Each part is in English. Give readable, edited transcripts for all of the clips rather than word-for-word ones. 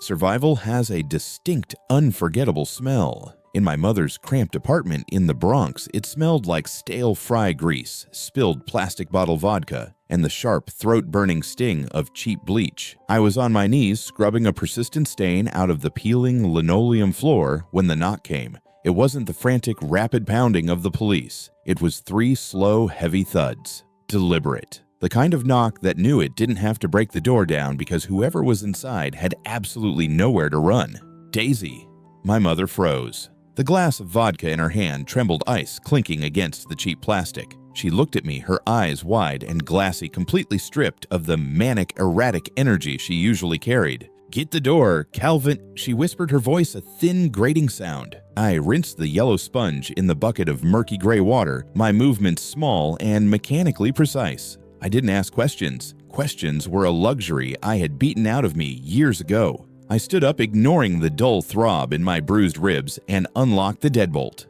Survival has a distinct, unforgettable smell. In my mother's cramped apartment in the Bronx, it smelled like stale fry grease, spilled plastic bottle vodka, and the sharp, throat-burning sting of cheap bleach. I was on my knees scrubbing a persistent stain out of the peeling linoleum floor when the knock came. It wasn't the frantic, rapid pounding of the police. It was 3 slow, heavy thuds. Deliberate. The kind of knock that knew it didn't have to break the door down because whoever was inside had absolutely nowhere to run. Daisy. My mother froze. The glass of vodka in her hand trembled ice clinking against the cheap plastic. She looked at me, her eyes wide and glassy, completely stripped of the manic, erratic energy she usually carried. "Get the door, Calvin," she whispered, her voice a thin, grating sound. I rinsed the yellow sponge in the bucket of murky gray water, my movements small and mechanically precise. I didn't ask questions. Questions were a luxury I had beaten out of me years ago. I stood up, ignoring the dull throb in my bruised ribs, and unlocked the deadbolt.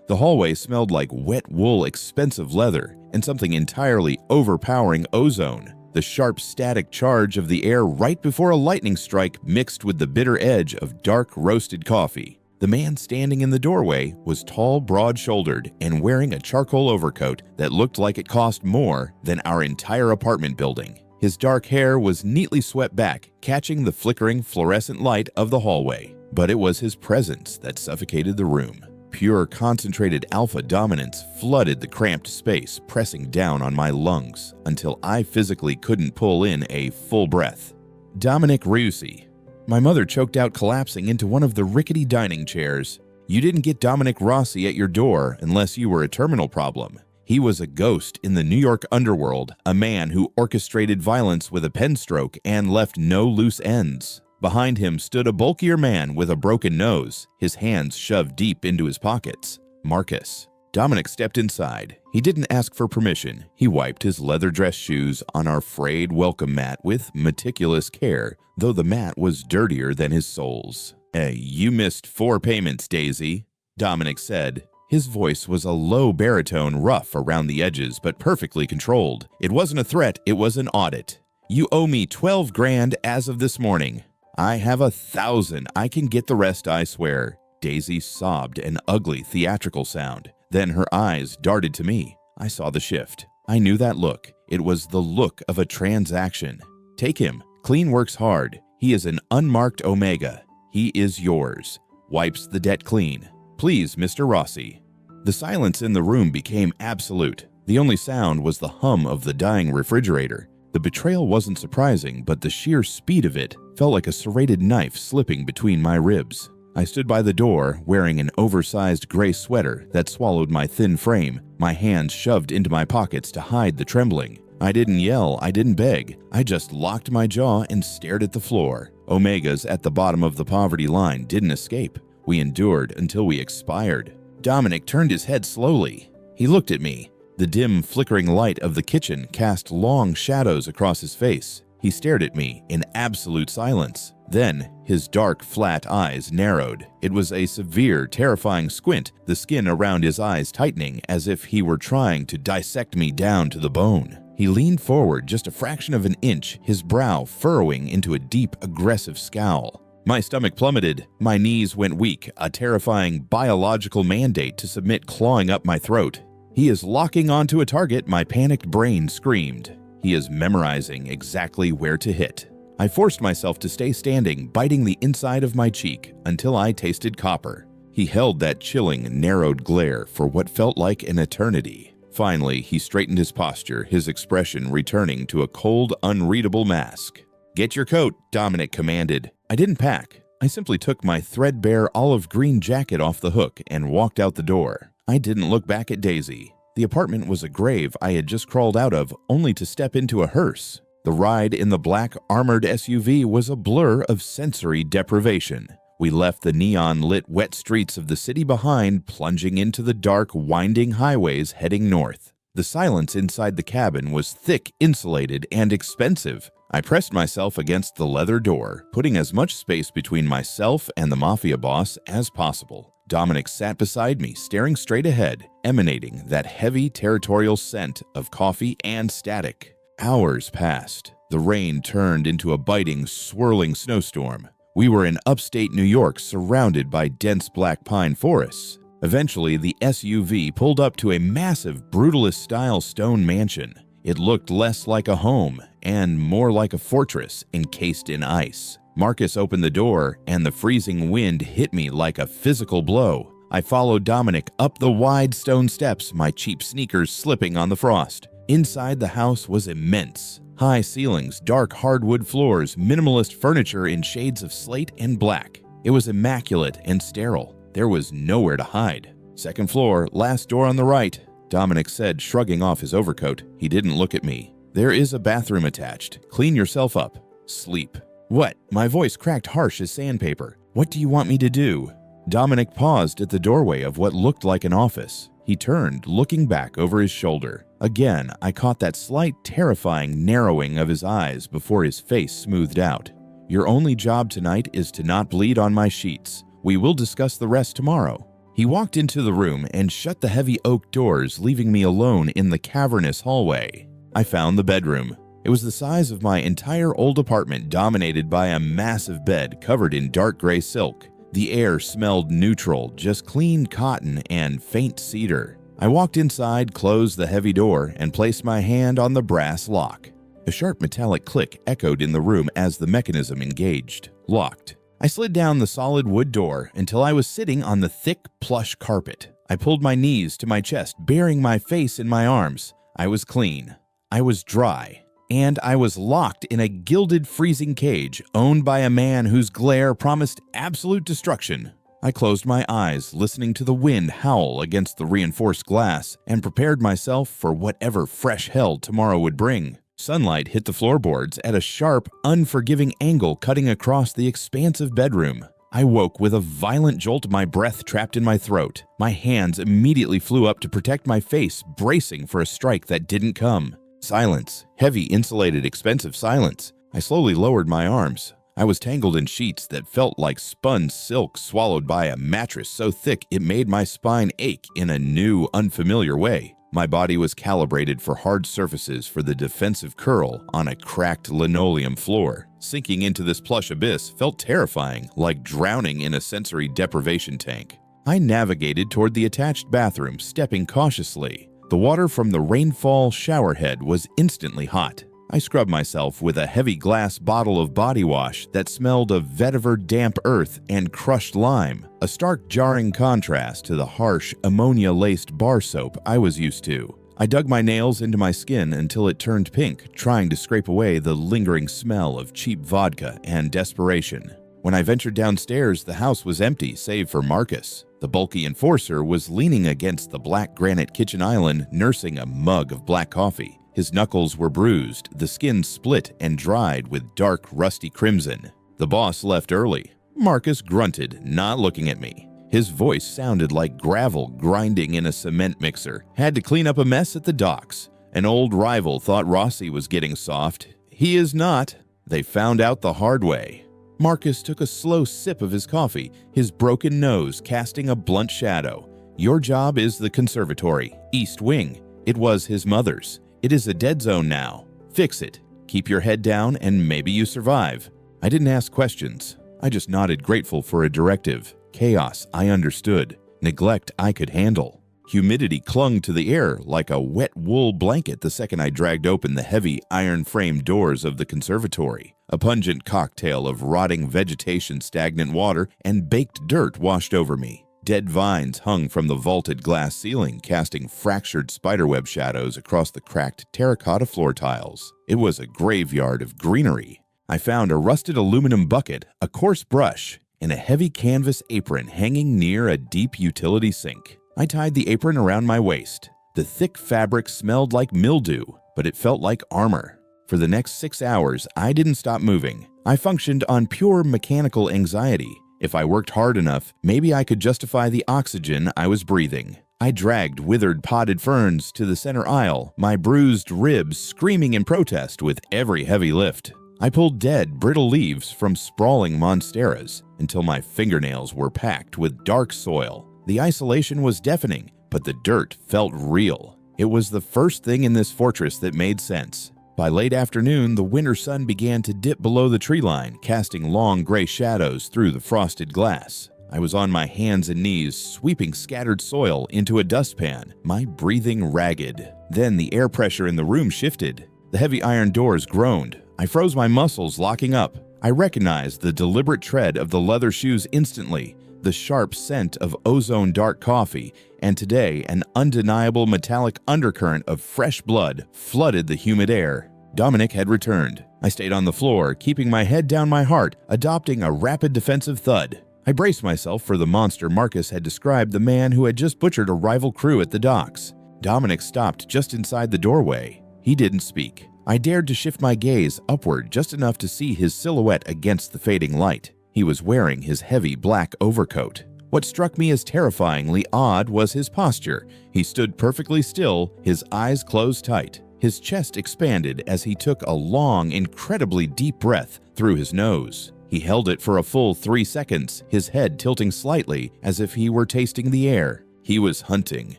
The hallway smelled like wet wool, expensive leather, and something entirely overpowering ozone. The sharp static charge of the air right before a lightning strike mixed with the bitter edge of dark roasted coffee. The man standing in the doorway was tall, broad-shouldered, and wearing a charcoal overcoat that looked like it cost more than our entire apartment building. His dark hair was neatly swept back, catching the flickering fluorescent light of the hallway. But it was his presence that suffocated the room. Pure, concentrated alpha dominance flooded the cramped space, pressing down on my lungs until I physically couldn't pull in a full breath. Dominic Riusi. My mother choked out, collapsing into one of the rickety dining chairs. You didn't get Dominic Rossi at your door unless you were a terminal problem. He was a ghost in the New York underworld, a man who orchestrated violence with a pen stroke and left no loose ends. Behind him stood a bulkier man with a broken nose, his hands shoved deep into his pockets. Marcus. Dominic stepped inside. He didn't ask for permission. He wiped his leather dress shoes on our frayed welcome mat with meticulous care, though the mat was dirtier than his soles. You missed 4 payments, Daisy," Dominic said. His voice was a low baritone, rough around the edges, but perfectly controlled. It wasn't a threat, it was an audit. "You owe me 12 grand as of this morning." "I have 1,000. I can get the rest, I swear." Daisy sobbed an ugly, theatrical sound. Then her eyes darted to me. I saw the shift. I knew that look. It was the look of a transaction. "Take him. Clean works hard. He is an unmarked Omega. He is yours. Wipes the debt clean. Please, Mr. Rossi." The silence in the room became absolute. The only sound was the hum of the dying refrigerator. The betrayal wasn't surprising, but the sheer speed of it felt like a serrated knife slipping between my ribs. I stood by the door, wearing an oversized gray sweater that swallowed my thin frame, my hands shoved into my pockets to hide the trembling. I didn't yell, I didn't beg. I just locked my jaw and stared at the floor. Omegas at the bottom of the poverty line didn't escape. We endured until we expired. Dominic turned his head slowly. He looked at me. The dim, flickering light of the kitchen cast long shadows across his face. He stared at me in absolute silence. Then, his dark, flat eyes narrowed. It was a severe, terrifying squint, the skin around his eyes tightening as if he were trying to dissect me down to the bone. He leaned forward just a fraction of an inch, his brow furrowing into a deep, aggressive scowl. My stomach plummeted. My knees went weak, a terrifying biological mandate to submit clawing up my throat. "He is locking onto a target," my panicked brain screamed. "He is memorizing exactly where to hit." I forced myself to stay standing, biting the inside of my cheek until I tasted copper. He held that chilling, narrowed glare for what felt like an eternity. Finally, he straightened his posture, his expression returning to a cold, unreadable mask. "Get your coat," Dominic commanded. I didn't pack. I simply took my threadbare olive green jacket off the hook and walked out the door. I didn't look back at Daisy. The apartment was a grave I had just crawled out of, only to step into a hearse. The ride in the black armored SUV was a blur of sensory deprivation. We left the neon-lit wet streets of the city behind, plunging into the dark, winding highways heading north. The silence inside the cabin was thick, insulated, and expensive. I pressed myself against the leather door, putting as much space between myself and the Mafia boss as possible. Dominic sat beside me, staring straight ahead, emanating that heavy territorial scent of coffee and static. Hours passed. The rain turned into a biting, swirling snowstorm. We were in upstate New York, surrounded by dense black pine forests. Eventually, the SUV pulled up to a massive brutalist-style stone mansion. It looked less like a home and more like a fortress encased in ice. Marcus opened the door, and the freezing wind hit me like a physical blow. I followed Dominic up the wide stone steps, my cheap sneakers slipping on the frost. Inside the house was immense. High ceilings, dark hardwood floors, minimalist furniture in shades of slate and black. It was immaculate and sterile. There was nowhere to hide. "Second floor, last door on the right," Dominic said, shrugging off his overcoat. He didn't look at me. "There is a bathroom attached. Clean yourself up. Sleep." "What?" My voice cracked harsh as sandpaper. "What do you want me to do?" Dominic paused at the doorway of what looked like an office. He turned, looking back over his shoulder. Again, I caught that slight, terrifying narrowing of his eyes before his face smoothed out. "Your only job tonight is to not bleed on my sheets. We will discuss the rest tomorrow." He walked into the room and shut the heavy oak doors, leaving me alone in the cavernous hallway. I found the bedroom. It was the size of my entire old apartment, dominated by a massive bed covered in dark gray silk. The air smelled neutral, just clean cotton and faint cedar. I walked inside, closed the heavy door, and placed my hand on the brass lock. A sharp metallic click echoed in the room as the mechanism engaged. Locked. I slid down the solid wood door until I was sitting on the thick, plush carpet. I pulled my knees to my chest, burying my face in my arms. I was clean. I was dry. And I was locked in a gilded freezing cage owned by a man whose glare promised absolute destruction. I closed my eyes, listening to the wind howl against the reinforced glass, and prepared myself for whatever fresh hell tomorrow would bring. Sunlight hit the floorboards at a sharp, unforgiving angle cutting across the expansive bedroom. I woke with a violent jolt, my breath trapped in my throat. My hands immediately flew up to protect my face, bracing for a strike that didn't come. Silence. Heavy, insulated, expensive silence. I slowly lowered my arms. I was tangled in sheets that felt like spun silk swallowed by a mattress so thick it made my spine ache in a new, unfamiliar way. My body was calibrated for hard surfaces for the defensive curl on a cracked linoleum floor. Sinking into this plush abyss felt terrifying, like drowning in a sensory deprivation tank. I navigated toward the attached bathroom, stepping cautiously. The water from the rainfall showerhead was instantly hot. I scrubbed myself with a heavy glass bottle of body wash that smelled of vetiver damp earth and crushed lime, a stark jarring contrast to the harsh, ammonia-laced bar soap I was used to. I dug my nails into my skin until it turned pink, trying to scrape away the lingering smell of cheap vodka and desperation. When I ventured downstairs, the house was empty, save for Marcus. The bulky enforcer was leaning against the black granite kitchen island, nursing a mug of black coffee. His knuckles were bruised, the skin split and dried with dark, rusty crimson. The boss left early. Marcus grunted, not looking at me. His voice sounded like gravel grinding in a cement mixer. Had to clean up a mess at the docks. An old rival thought Rossi was getting soft. He is not. They found out the hard way. Marcus took a slow sip of his coffee, his broken nose casting a blunt shadow. Your job is the conservatory, East Wing. It was his mother's. It is a dead zone now. Fix it. Keep your head down and maybe you survive. I didn't ask questions. I just nodded, grateful for a directive. Chaos, I understood. Neglect, I could handle. Humidity clung to the air like a wet wool blanket the second I dragged open the heavy iron-framed doors of the conservatory. A pungent cocktail of rotting vegetation, stagnant water, and baked dirt washed over me. Dead vines hung from the vaulted glass ceiling, casting fractured spiderweb shadows across the cracked terracotta floor tiles. It was a graveyard of greenery. I found a rusted aluminum bucket, a coarse brush, and a heavy canvas apron hanging near a deep utility sink. I tied the apron around my waist. The thick fabric smelled like mildew, but it felt like armor. For the next 6 hours, I didn't stop moving. I functioned on pure mechanical anxiety. If I worked hard enough, maybe I could justify the oxygen I was breathing. I dragged withered potted ferns to the center aisle, my bruised ribs screaming in protest with every heavy lift. I pulled dead, brittle leaves from sprawling monsteras until my fingernails were packed with dark soil. The isolation was deafening, but the dirt felt real. It was the first thing in this fortress that made sense. By late afternoon, the winter sun began to dip below the tree line, casting long gray shadows through the frosted glass. I was on my hands and knees, sweeping scattered soil into a dustpan, my breathing ragged. Then the air pressure in the room shifted. The heavy iron doors groaned. I froze my muscles, locking up. I recognized the deliberate tread of the leather shoes instantly, the sharp scent of ozone dark coffee, and today an undeniable metallic undercurrent of fresh blood flooded the humid air. Dominic had returned. I stayed on the floor, keeping my head down my heart, adopting a rapid defensive thud. I braced myself for the monster Marcus had described, the man who had just butchered a rival crew at the docks. Dominic stopped just inside the doorway. He didn't speak. I dared to shift my gaze upward just enough to see his silhouette against the fading light. He was wearing his heavy black overcoat. What struck me as terrifyingly odd was his posture. He stood perfectly still, his eyes closed tight. His chest expanded as he took a long, incredibly deep breath through his nose. He held it for a full 3 seconds, his head tilting slightly as if he were tasting the air. He was hunting.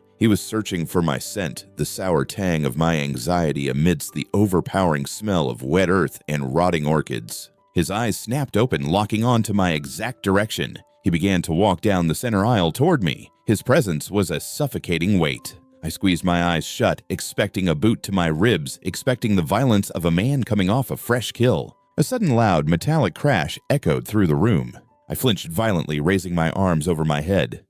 He was searching for my scent, the sour tang of my anxiety amidst the overpowering smell of wet earth and rotting orchids. His eyes snapped open, locking on to my exact direction. He began to walk down the center aisle toward me. His presence was a suffocating weight. I squeezed my eyes shut, expecting a boot to my ribs, expecting the violence of a man coming off a fresh kill. A sudden loud, metallic crash echoed through the room. I flinched violently, raising my arms over my head.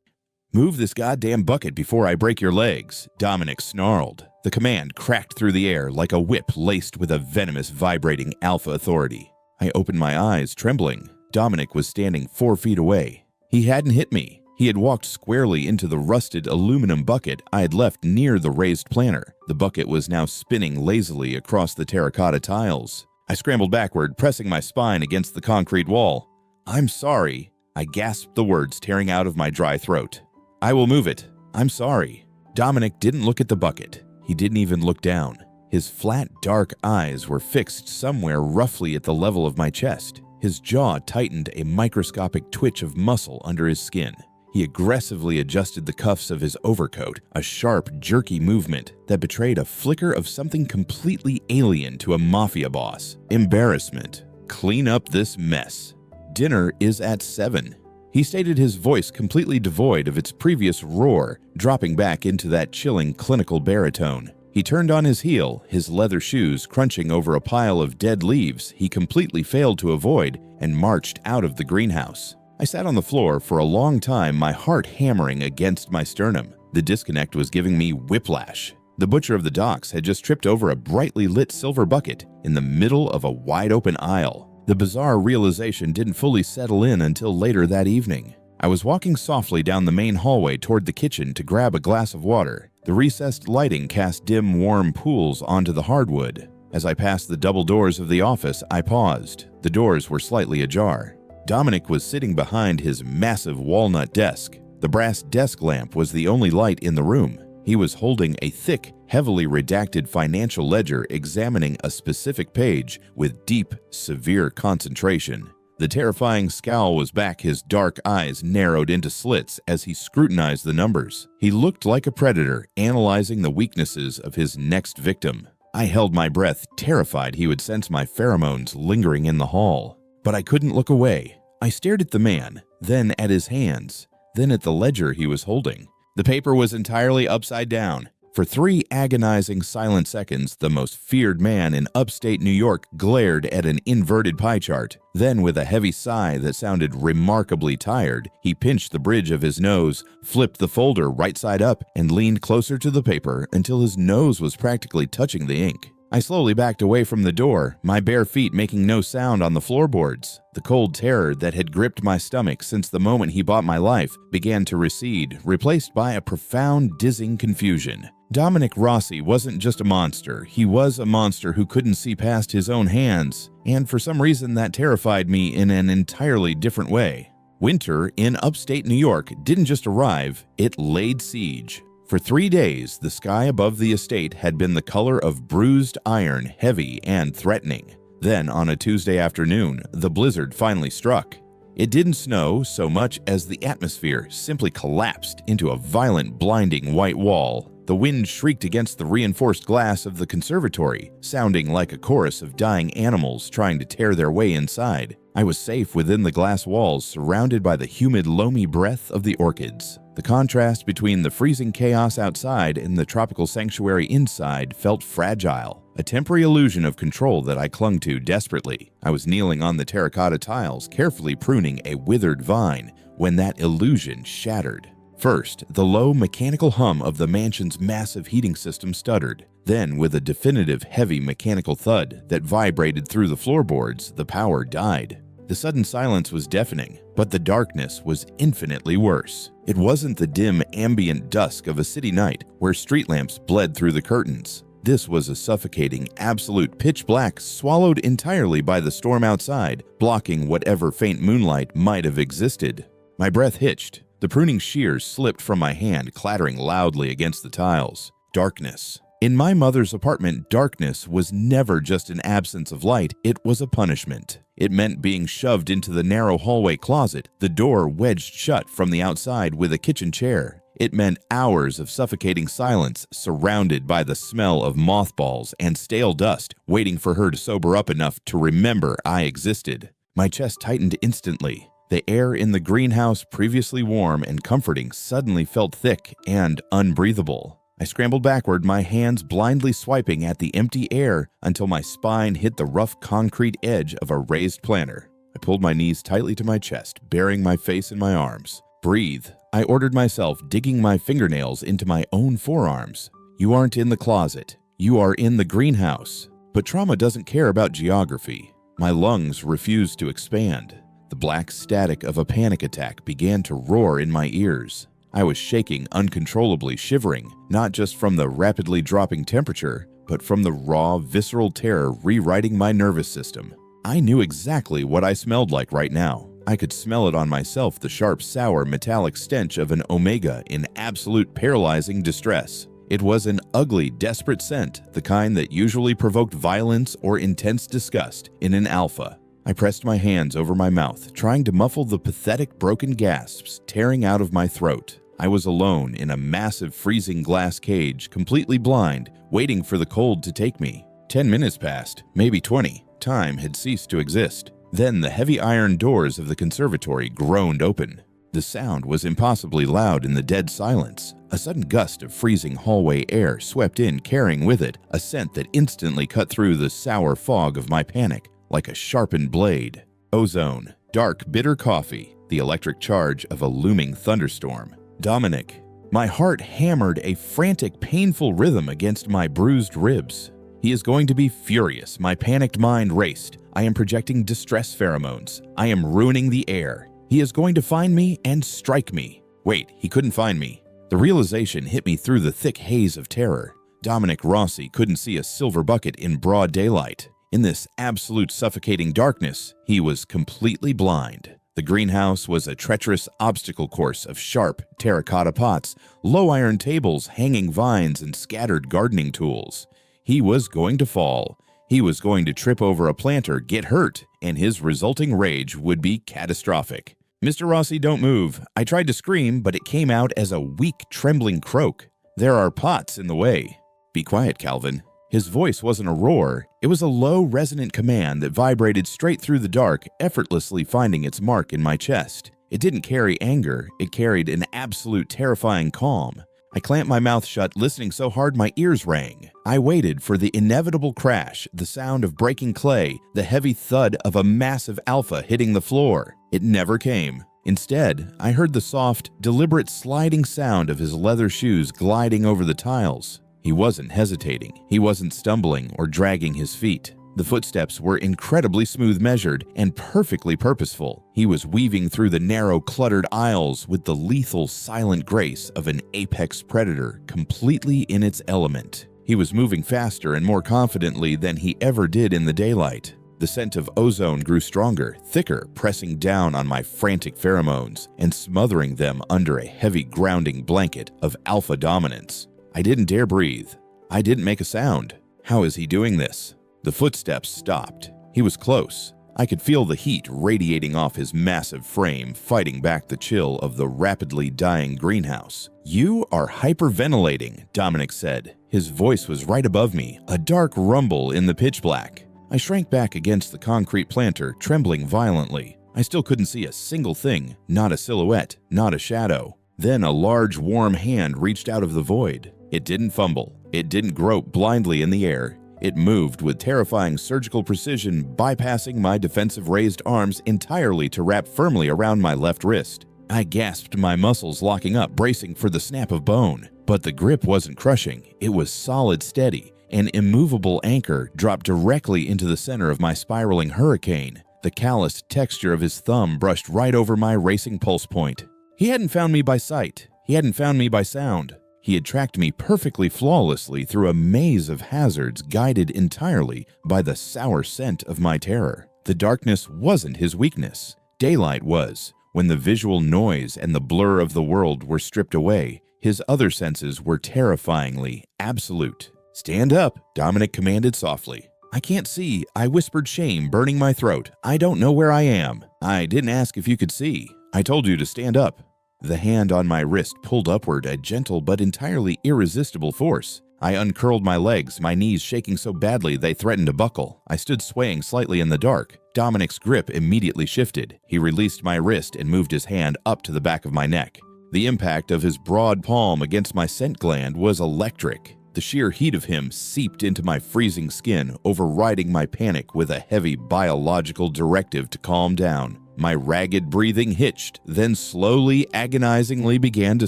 "Move this goddamn bucket before I break your legs," Dominic snarled. The command cracked through the air like a whip laced with a venomous, vibrating alpha authority. I opened my eyes, trembling. Dominic was standing 4 feet away. He hadn't hit me. He had walked squarely into the rusted aluminum bucket I had left near the raised planter. The bucket was now spinning lazily across the terracotta tiles. I scrambled backward, pressing my spine against the concrete wall. "I'm sorry." I gasped the words tearing out of my dry throat. "I will move it. I'm sorry." Dominic didn't look at the bucket. He didn't even look down. His flat, dark eyes were fixed somewhere roughly at the level of my chest. His jaw tightened a microscopic twitch of muscle under his skin. He aggressively adjusted the cuffs of his overcoat, a sharp, jerky movement that betrayed a flicker of something completely alien to a mafia boss. Embarrassment. "Clean up this mess. Dinner is at 7. He stated, his voice completely devoid of its previous roar, dropping back into that chilling, clinical baritone. He turned on his heel, his leather shoes crunching over a pile of dead leaves he completely failed to avoid, and marched out of the greenhouse. I sat on the floor for a long time, my heart hammering against my sternum. The disconnect was giving me whiplash. The butcher of the docks had just tripped over a brightly lit silver bucket in the middle of a wide-open aisle. The bizarre realization didn't fully settle in until later that evening. I was walking softly down the main hallway toward the kitchen to grab a glass of water. The recessed lighting cast dim, warm pools onto the hardwood. As I passed the double doors of the office, I paused. The doors were slightly ajar. Dominic was sitting behind his massive walnut desk. The brass desk lamp was the only light in the room. He was holding a thick, heavily redacted financial ledger, examining a specific page with deep, severe concentration. The terrifying scowl was back, his dark eyes narrowed into slits as he scrutinized the numbers. He looked like a predator, analyzing the weaknesses of his next victim. I held my breath, terrified he would sense my pheromones lingering in the hall. But I couldn't look away. I stared at the man, then at his hands, then at the ledger he was holding. The paper was entirely upside down. For 3 agonizing silent seconds, the most feared man in upstate New York glared at an inverted pie chart. Then, with a heavy sigh that sounded remarkably tired, he pinched the bridge of his nose, flipped the folder right side up, and leaned closer to the paper until his nose was practically touching the ink. I slowly backed away from the door, my bare feet making no sound on the floorboards. The cold terror that had gripped my stomach since the moment he bought my life began to recede, replaced by a profound, dizzying confusion. Dominic Rossi wasn't just a monster, he was a monster who couldn't see past his own hands, and for some reason that terrified me in an entirely different way. Winter in upstate New York didn't just arrive, it laid siege. For 3 days, the sky above the estate had been the color of bruised iron, heavy and threatening. Then, on a Tuesday afternoon, the blizzard finally struck. It didn't snow so much as the atmosphere simply collapsed into a violent, blinding white wall. The The wind shrieked against the reinforced glass of the conservatory, sounding like a chorus of dying animals trying to tear their way inside. I was safe within the glass walls, surrounded by the humid, loamy breath of the orchids. The contrast between the freezing chaos outside and the tropical sanctuary inside felt fragile, a temporary illusion of control that I clung to desperately. I was kneeling on the terracotta tiles, carefully pruning a withered vine, when that illusion shattered. First, the low mechanical hum of the mansion's massive heating system stuttered. Then, with a definitive heavy mechanical thud that vibrated through the floorboards, the power died. The sudden silence was deafening, but the darkness was infinitely worse. It wasn't the dim, ambient dusk of a city night where street lamps bled through the curtains. This was a suffocating, absolute pitch black swallowed entirely by the storm outside, blocking whatever faint moonlight might have existed. My breath hitched. The pruning shears slipped from my hand, clattering loudly against the tiles. Darkness. In my mother's apartment, darkness was never just an absence of light, it was a punishment. It meant being shoved into the narrow hallway closet, the door wedged shut from the outside with a kitchen chair. It meant hours of suffocating silence, surrounded by the smell of mothballs and stale dust, waiting for her to sober up enough to remember I existed. My chest tightened instantly. The air in the greenhouse, previously warm and comforting, suddenly felt thick and unbreathable. I scrambled backward, my hands blindly swiping at the empty air until my spine hit the rough concrete edge of a raised planter. I pulled my knees tightly to my chest, burying my face in my arms. Breathe, I ordered myself, digging my fingernails into my own forearms. You aren't in the closet. You are in the greenhouse. But trauma doesn't care about geography. My lungs refused to expand. The black static of a panic attack began to roar in my ears. I was shaking uncontrollably, shivering, not just from the rapidly dropping temperature, but from the raw, visceral terror rewriting my nervous system. I knew exactly what I smelled like right now. I could smell it on myself, the sharp, sour, metallic stench of an omega in absolute paralyzing distress. It was an ugly, desperate scent, the kind that usually provoked violence or intense disgust in an alpha. I pressed my hands over my mouth, trying to muffle the pathetic broken gasps tearing out of my throat. I was alone in a massive freezing glass cage, completely blind, waiting for the cold to take me. 10 minutes passed, maybe 20. Time had ceased to exist. Then the heavy iron doors of the conservatory groaned open. The sound was impossibly loud in the dead silence. A sudden gust of freezing hallway air swept in, carrying with it a scent that instantly cut through the sour fog of my panic like a sharpened blade. Ozone, dark, bitter coffee, the electric charge of a looming thunderstorm. Dominic. My heart hammered a frantic, painful rhythm against my bruised ribs. He is going to be furious. My panicked mind raced. I am projecting distress pheromones. I am ruining the air. He is going to find me and strike me. Wait, he couldn't find me. The realization hit me through the thick haze of terror. Dominic Rossi couldn't see a silver bucket in broad daylight. In this absolute suffocating darkness, he was completely blind. The greenhouse was a treacherous obstacle course of sharp terracotta pots, low iron tables, hanging vines, and scattered gardening tools. He was going to fall. He was going to trip over a planter, get hurt, and his resulting rage would be catastrophic. Mr. Rossi, don't move. I tried to scream, but it came out as a weak, trembling croak. There are pots in the way. Be quiet, Calvin. His voice wasn't a roar. It was a low, resonant command that vibrated straight through the dark, effortlessly finding its mark in my chest. It didn't carry anger. It carried an absolute terrifying calm. I clamped my mouth shut, listening so hard my ears rang. I waited for the inevitable crash, the sound of breaking clay, the heavy thud of a massive alpha hitting the floor. It never came. Instead, I heard the soft, deliberate sliding sound of his leather shoes gliding over the tiles. He wasn't hesitating. He wasn't stumbling or dragging his feet. The footsteps were incredibly smooth measured and perfectly purposeful. He was weaving through the narrow, cluttered aisles with the lethal, silent grace of an apex predator, completely in its element. He was moving faster and more confidently than he ever did in the daylight. The scent of ozone grew stronger, thicker, pressing down on my frantic pheromones and smothering them under a heavy, grounding blanket of alpha dominance. I didn't dare breathe. I didn't make a sound. How is he doing this? The footsteps stopped. He was close. I could feel the heat radiating off his massive frame, fighting back the chill of the rapidly dying greenhouse. "You are hyperventilating," Dominic said. His voice was right above me, a dark rumble in the pitch black. I shrank back against the concrete planter, trembling violently. I still couldn't see a single thing, not a silhouette, not a shadow. Then a large, warm hand reached out of the void. It didn't fumble. It didn't grope blindly in the air. It moved with terrifying surgical precision, bypassing my defensive raised arms entirely to wrap firmly around my left wrist. I gasped, my muscles locking up, bracing for the snap of bone. But the grip wasn't crushing. It was solid, steady. An immovable anchor dropped directly into the center of my spiraling hurricane. The calloused texture of his thumb brushed right over my racing pulse point. He hadn't found me by sight. He hadn't found me by sound. He had tracked me perfectly flawlessly through a maze of hazards guided entirely by the sour scent of my terror. The darkness wasn't his weakness. Daylight was. When the visual noise and the blur of the world were stripped away, his other senses were terrifyingly absolute. "Stand up," Dominic commanded softly. "I can't see," I whispered, shame burning my throat. "I don't know where I am. I didn't ask if you could see. I told you to stand up." The hand on my wrist pulled upward, a gentle but entirely irresistible force. I uncurled my legs, my knees shaking so badly they threatened to buckle. I stood swaying slightly in the dark. Dominic's grip immediately shifted. He released my wrist and moved his hand up to the back of my neck. The impact of his broad palm against my scent gland was electric. The sheer heat of him seeped into my freezing skin, overriding my panic with a heavy biological directive to calm down. My ragged breathing hitched, then slowly, agonizingly began to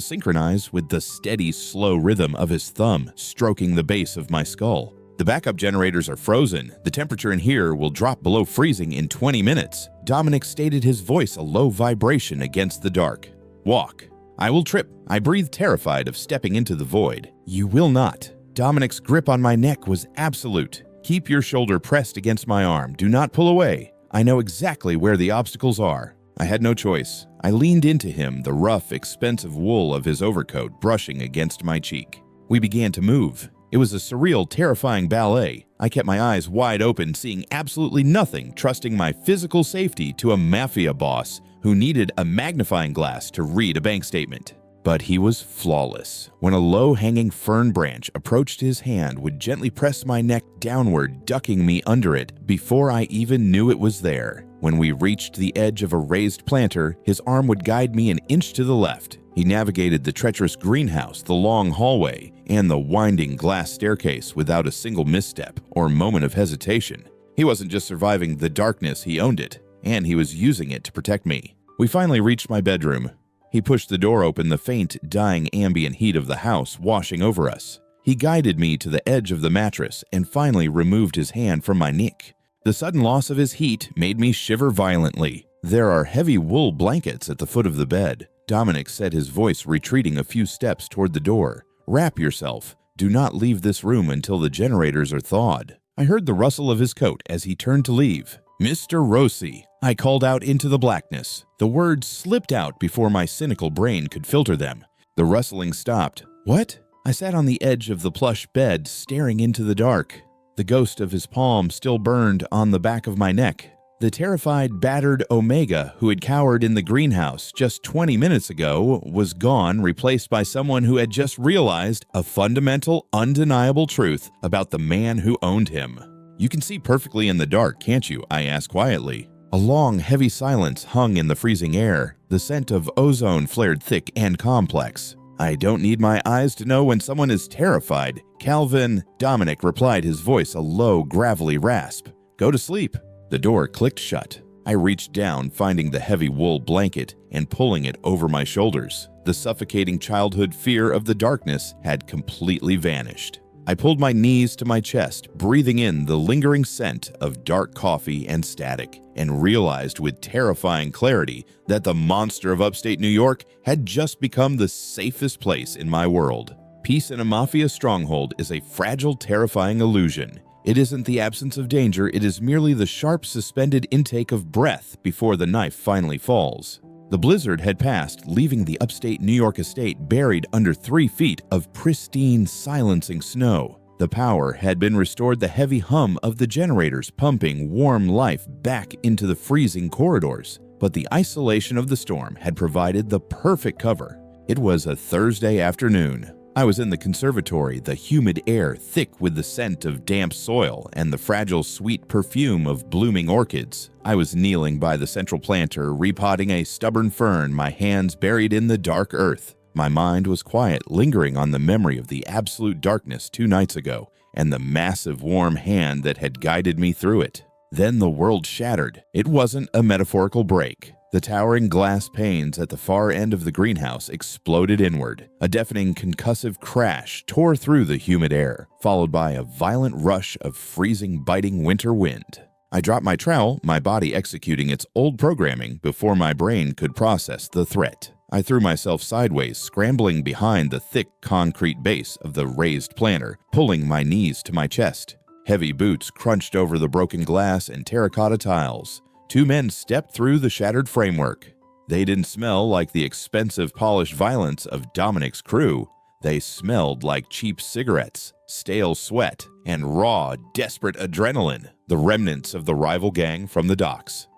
synchronize with the steady, slow rhythm of his thumb stroking the base of my skull. "The backup generators are frozen. The temperature in here will drop below freezing in 20 minutes. Dominic stated, his voice a low vibration against the dark. "Walk." "I will trip." I breathed, terrified of stepping into the void. "You will not." Dominic's grip on my neck was absolute. "Keep your shoulder pressed against my arm. Do not pull away. I know exactly where the obstacles are." I had no choice. I leaned into him, the rough, expensive wool of his overcoat brushing against my cheek. We began to move. It was a surreal, terrifying ballet. I kept my eyes wide open, seeing absolutely nothing, trusting my physical safety to a Mafia boss who needed a magnifying glass to read a bank statement. But he was flawless. When a low-hanging fern branch approached, his hand would gently press my neck downward, ducking me under it before I even knew it was there. When we reached the edge of a raised planter, his arm would guide me an inch to the left. He navigated the treacherous greenhouse, the long hallway, and the winding glass staircase without a single misstep or moment of hesitation. He wasn't just surviving the darkness, he owned it, and he was using it to protect me. We finally reached my bedroom. He pushed the door open, the faint, dying ambient heat of the house washing over us. He guided me to the edge of the mattress and finally removed his hand from my neck. The sudden loss of his heat made me shiver violently. "There are heavy wool blankets at the foot of the bed." Dominic said, his voice retreating a few steps toward the door. "Wrap yourself. Do not leave this room until the generators are thawed." I heard the rustle of his coat as he turned to leave. "Mr. Rossi," I called out into the blackness. The words slipped out before my cynical brain could filter them. The rustling stopped. "What?" I sat on the edge of the plush bed, staring into the dark. The ghost of his palm still burned on the back of my neck. The terrified, battered Omega who had cowered in the greenhouse just 20 minutes ago was gone, replaced by someone who had just realized a fundamental, undeniable truth about the man who owned him. "You can see perfectly in the dark, can't you?" I asked quietly. A long, heavy silence hung in the freezing air. The scent of ozone flared thick and complex. "I don't need my eyes to know when someone is terrified, Calvin," Dominic replied, his voice a low, gravelly rasp. "Go to sleep." The door clicked shut. I reached down, finding the heavy wool blanket and pulling it over my shoulders. The suffocating childhood fear of the darkness had completely vanished. I pulled my knees to my chest, breathing in the lingering scent of dark coffee and static, and realized with terrifying clarity that the monster of upstate New York had just become the safest place in my world. Peace in a Mafia stronghold is a fragile, terrifying illusion. It isn't the absence of danger, it is merely the sharp, suspended intake of breath before the knife finally falls. The blizzard had passed, leaving the upstate New York estate buried under 3 feet of pristine, silencing snow. The power had been restored, the heavy hum of the generators pumping warm life back into the freezing corridors. But the isolation of the storm had provided the perfect cover. It was a Thursday afternoon. I was in the conservatory, the humid air thick with the scent of damp soil and the fragile sweet perfume of blooming orchids. I was kneeling by the central planter, repotting a stubborn fern, my hands buried in the dark earth. My mind was quiet, lingering on the memory of the absolute darkness 2 nights ago and the massive warm hand that had guided me through it. Then the world shattered. It wasn't a metaphorical break. The towering glass panes at the far end of the greenhouse exploded inward. A deafening concussive crash tore through the humid air, followed by a violent rush of freezing, biting winter wind. I dropped my trowel, my body executing its old programming before my brain could process the threat. I threw myself sideways, scrambling behind the thick concrete base of the raised planter, pulling my knees to my chest. Heavy boots crunched over the broken glass and terracotta tiles. 2 men stepped through the shattered framework. They didn't smell like the expensive polished violence of Dominic's crew. They smelled like cheap cigarettes, stale sweat, and raw, desperate adrenaline, the remnants of the rival gang from the docks.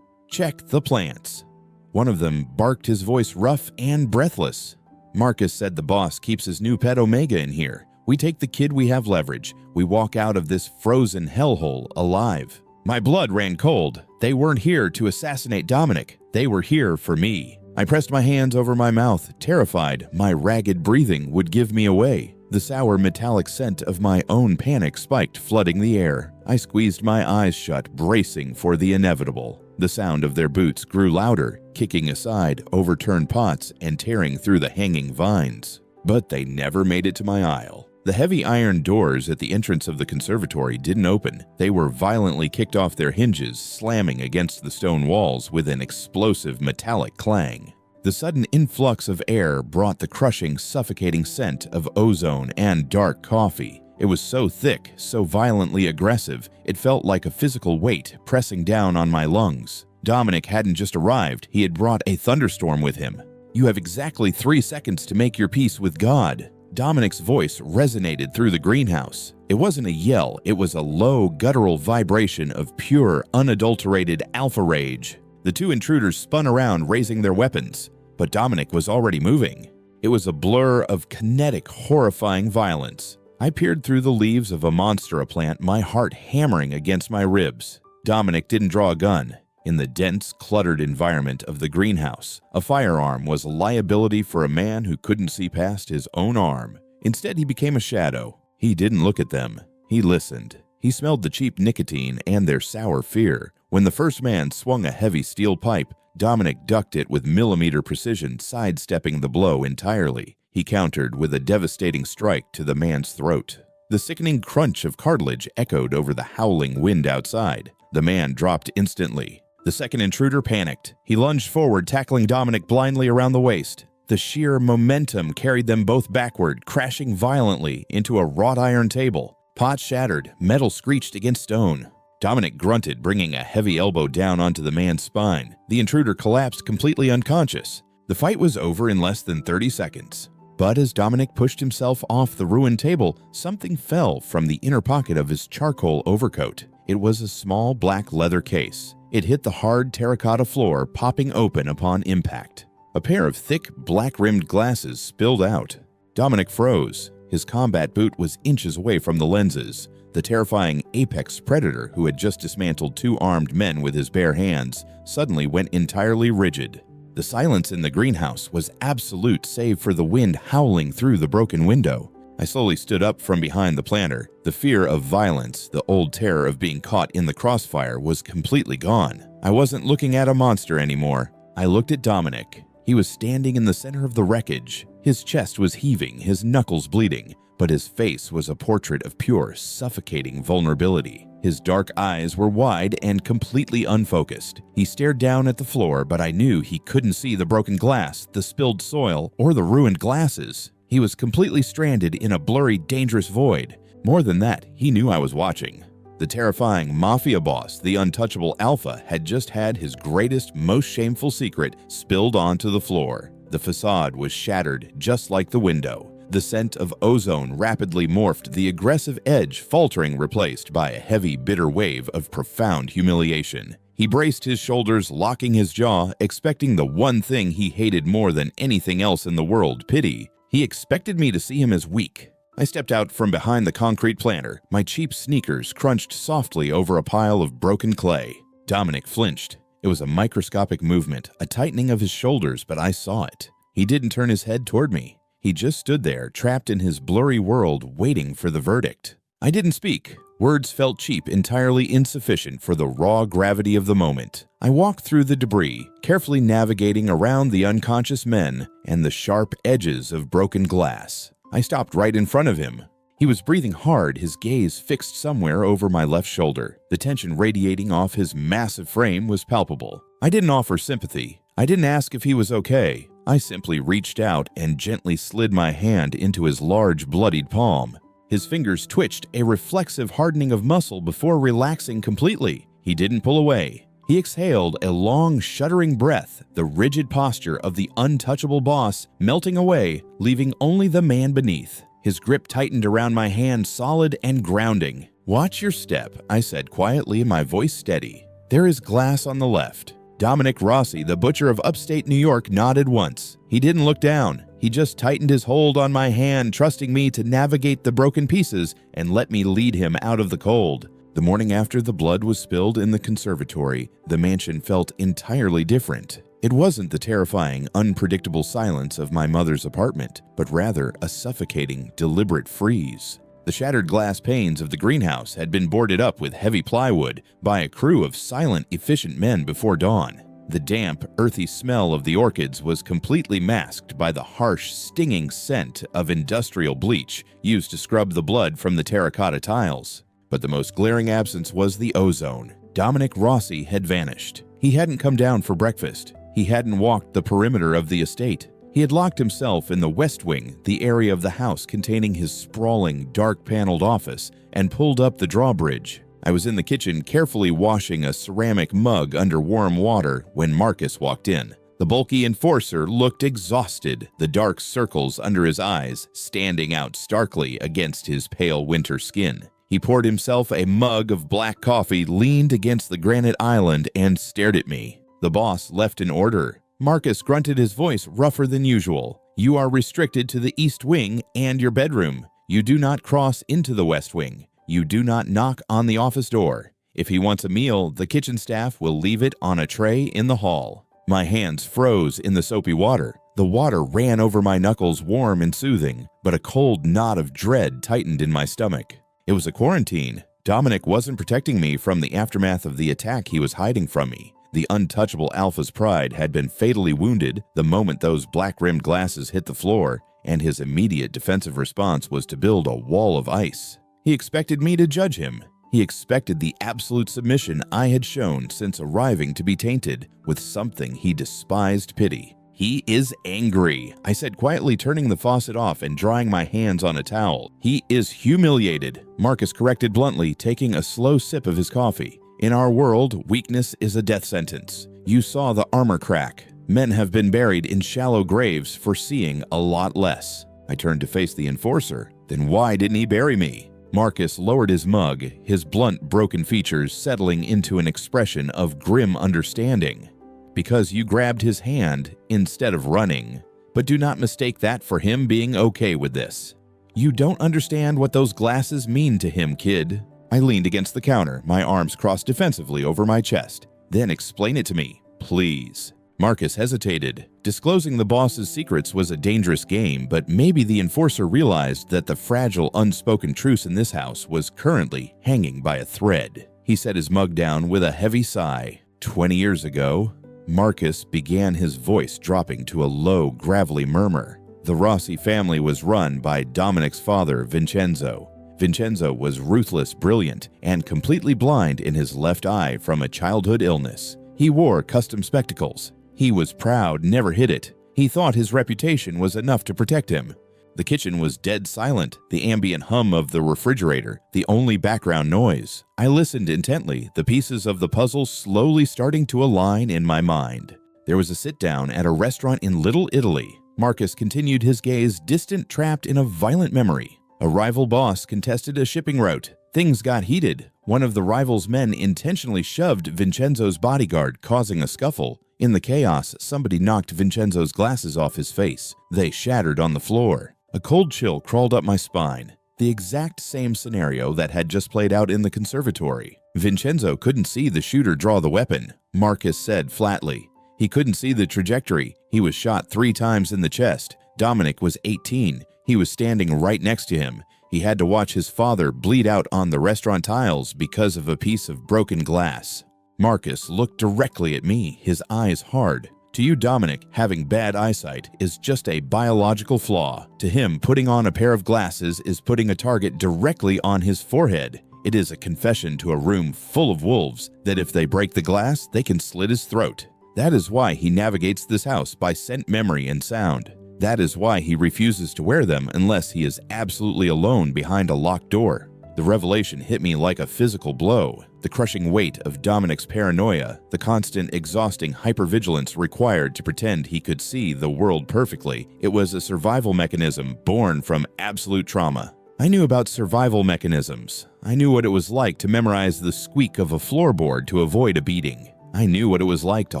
"Check the plants." One of them barked, his voice rough and breathless. "Marcus said the boss keeps his new pet Omega in here. We take the kid, we have leverage. We walk out of this frozen hellhole alive." My blood ran cold. They weren't here to assassinate Dominic. They were here for me. I pressed my hands over my mouth, terrified my ragged breathing would give me away. The sour metallic scent of my own panic spiked, flooding the air. I squeezed my eyes shut, bracing for the inevitable. The sound of their boots grew louder, kicking aside overturned pots and tearing through the hanging vines. But they never made it to my aisle. The heavy iron doors at the entrance of the conservatory didn't open. They were violently kicked off their hinges, slamming against the stone walls with an explosive metallic clang. The sudden influx of air brought the crushing, suffocating scent of ozone and dark coffee. It was so thick, so violently aggressive, it felt like a physical weight pressing down on my lungs. Dominic hadn't just arrived, he had brought a thunderstorm with him. "You have exactly 3 seconds to make your peace with God." Dominic's voice resonated through the greenhouse. It wasn't a yell, it was a low, guttural vibration of pure, unadulterated alpha rage. The 2 intruders spun around, raising their weapons, but Dominic was already moving. It was a blur of kinetic, horrifying violence. I peered through the leaves of a monstera plant, my heart hammering against my ribs. Dominic didn't draw a gun. In the dense, cluttered environment of the greenhouse, a firearm was a liability for a man who couldn't see past his own arm. Instead, he became a shadow. He didn't look at them. He listened. He smelled the cheap nicotine and their sour fear. When the first man swung a heavy steel pipe, Dominic ducked it with millimeter precision, sidestepping the blow entirely. He countered with a devastating strike to the man's throat. The sickening crunch of cartilage echoed over the howling wind outside. The man dropped instantly. The second intruder panicked. He lunged forward, tackling Dominic blindly around the waist. The sheer momentum carried them both backward, crashing violently into a wrought iron table. Pots shattered, metal screeched against stone. Dominic grunted, bringing a heavy elbow down onto the man's spine. The intruder collapsed, completely unconscious. The fight was over in less than 30 seconds. But as Dominic pushed himself off the ruined table, something fell from the inner pocket of his charcoal overcoat. It was a small black leather case. It hit the hard terracotta floor, popping open upon impact. A pair of thick, black-rimmed glasses spilled out. Dominic froze. His combat boot was inches away from the lenses. The terrifying apex predator who had just dismantled 2 armed men with his bare hands suddenly went entirely rigid. The silence in the greenhouse was absolute save for the wind howling through the broken window. I slowly stood up from behind the planter. The fear of violence, the old terror of being caught in the crossfire, was completely gone. I wasn't looking at a monster anymore. I looked at Dominic. He was standing in the center of the wreckage. His chest was heaving, his knuckles bleeding, but his face was a portrait of pure, suffocating vulnerability. His dark eyes were wide and completely unfocused. He stared down at the floor, but I knew he couldn't see the broken glass, the spilled soil, or the ruined glasses. He was completely stranded in a blurry, dangerous void. More than that, he knew I was watching. The terrifying Mafia boss, the untouchable Alpha, had just had his greatest, most shameful secret spilled onto the floor. The facade was shattered just like the window. The scent of ozone rapidly morphed, the aggressive edge faltering, replaced by a heavy, bitter wave of profound humiliation. He braced his shoulders, locking his jaw, expecting the one thing he hated more than anything else in the world: pity. He expected me to see him as weak. I stepped out from behind the concrete planter, my cheap sneakers crunched softly over a pile of broken clay. Dominic flinched. It was a microscopic movement, a tightening of his shoulders, but I saw it. He didn't turn his head toward me. He just stood there, trapped in his blurry world, waiting for the verdict. I didn't speak. Words felt cheap, entirely insufficient for the raw gravity of the moment. I walked through the debris, carefully navigating around the unconscious men and the sharp edges of broken glass. I stopped right in front of him. He was breathing hard, his gaze fixed somewhere over my left shoulder. The tension radiating off his massive frame was palpable. I didn't offer sympathy. I didn't ask if he was okay. I simply reached out and gently slid my hand into his large, bloodied palm. His fingers twitched, a reflexive hardening of muscle before relaxing completely. He didn't pull away. He exhaled a long, shuddering breath, the rigid posture of the untouchable boss melting away, leaving only the man beneath. His grip tightened around my hand, solid and grounding. "Watch your step," I said quietly, my voice steady. "There is glass on the left." Dominic Rossi, the butcher of upstate New York, nodded once. He didn't look down. He just tightened his hold on my hand, trusting me to navigate the broken pieces and let me lead him out of the cold. The morning after the blood was spilled in the conservatory, the mansion felt entirely different. It wasn't the terrifying, unpredictable silence of my mother's apartment, but rather a suffocating, deliberate freeze. The shattered glass panes of the greenhouse had been boarded up with heavy plywood by a crew of silent, efficient men before dawn. The damp, earthy smell of the orchids was completely masked by the harsh, stinging scent of industrial bleach used to scrub the blood from the terracotta tiles. But the most glaring absence was the ozone. Dominic Rossi had vanished. He hadn't come down for breakfast. He hadn't walked the perimeter of the estate. He had locked himself in the West Wing, the area of the house containing his sprawling, dark-paneled office, and pulled up the drawbridge. I was in the kitchen carefully washing a ceramic mug under warm water when Marcus walked in. The bulky enforcer looked exhausted, the dark circles under his eyes standing out starkly against his pale winter skin. He poured himself a mug of black coffee, leaned against the granite island, and stared at me. The boss left an order. Marcus grunted, his voice rougher than usual. "You are restricted to the East Wing and your bedroom. You do not cross into the West Wing. You do not knock on the office door. If he wants a meal, the kitchen staff will leave it on a tray in the hall." My hands froze in the soapy water. The water ran over my knuckles, warm and soothing, but a cold knot of dread tightened in my stomach. It was a quarantine. Dominic wasn't protecting me from the aftermath of the attack he was hiding from me. The untouchable alpha's pride had been fatally wounded the moment those black-rimmed glasses hit the floor, and his immediate defensive response was to build a wall of ice. He expected me to judge him. He expected the absolute submission I had shown since arriving to be tainted with something he despised: pity. "He is angry," I said quietly, turning the faucet off and drying my hands on a towel. "He is humiliated," Marcus corrected bluntly, taking a slow sip of his coffee. "In our world, weakness is a death sentence. You saw the armor crack. Men have been buried in shallow graves for seeing a lot less." I turned to face the enforcer. "Then why didn't he bury me?" Marcus lowered his mug, his blunt, broken features settling into an expression of grim understanding. "Because you grabbed his hand instead of running. But do not mistake that for him being okay with this. You don't understand what those glasses mean to him, kid." I leaned against the counter, my arms crossed defensively over my chest. "Then explain it to me, please." Marcus hesitated. Disclosing the boss's secrets was a dangerous game, but maybe the enforcer realized that the fragile, unspoken truce in this house was currently hanging by a thread. He set his mug down with a heavy sigh. 20 years ago, Marcus began, his voice dropping to a low, gravelly murmur. The Rossi family was run by Dominic's father, Vincenzo. Vincenzo was ruthless, brilliant, and completely blind in his left eye from a childhood illness. He wore custom spectacles. He was proud, never hid it. He thought his reputation was enough to protect him. The kitchen was dead silent, the ambient hum of the refrigerator, the only background noise. I listened intently, the pieces of the puzzle slowly starting to align in my mind. There was a sit-down at a restaurant in Little Italy. Marcus continued his gaze, distant, trapped in a violent memory. A rival boss contested a shipping route. Things got heated. One of the rival's men intentionally shoved Vincenzo's bodyguard, causing a scuffle. In the chaos, somebody knocked Vincenzo's glasses off his face. They shattered on the floor. A cold chill crawled up my spine. The exact same scenario that had just played out in the conservatory. Vincenzo couldn't see the shooter draw the weapon, Marcus said flatly. He couldn't see the trajectory. He was shot 3 times in the chest. Dominic was 18. He was standing right next to him. He had to watch his father bleed out on the restaurant tiles because of a piece of broken glass. Marcus looked directly at me, his eyes hard. To you, Dominic, having bad eyesight is just a biological flaw. To him, putting on a pair of glasses is putting a target directly on his forehead. It is a confession to a room full of wolves that if they break the glass, they can slit his throat. That is why he navigates this house by scent memory and sound. That is why he refuses to wear them unless he is absolutely alone behind a locked door. The revelation hit me like a physical blow. The crushing weight of Dominic's paranoia, the constant exhausting hypervigilance required to pretend he could see the world perfectly. It was a survival mechanism born from absolute trauma. I knew about survival mechanisms. I knew what it was like to memorize the squeak of a floorboard to avoid a beating. I knew what it was like to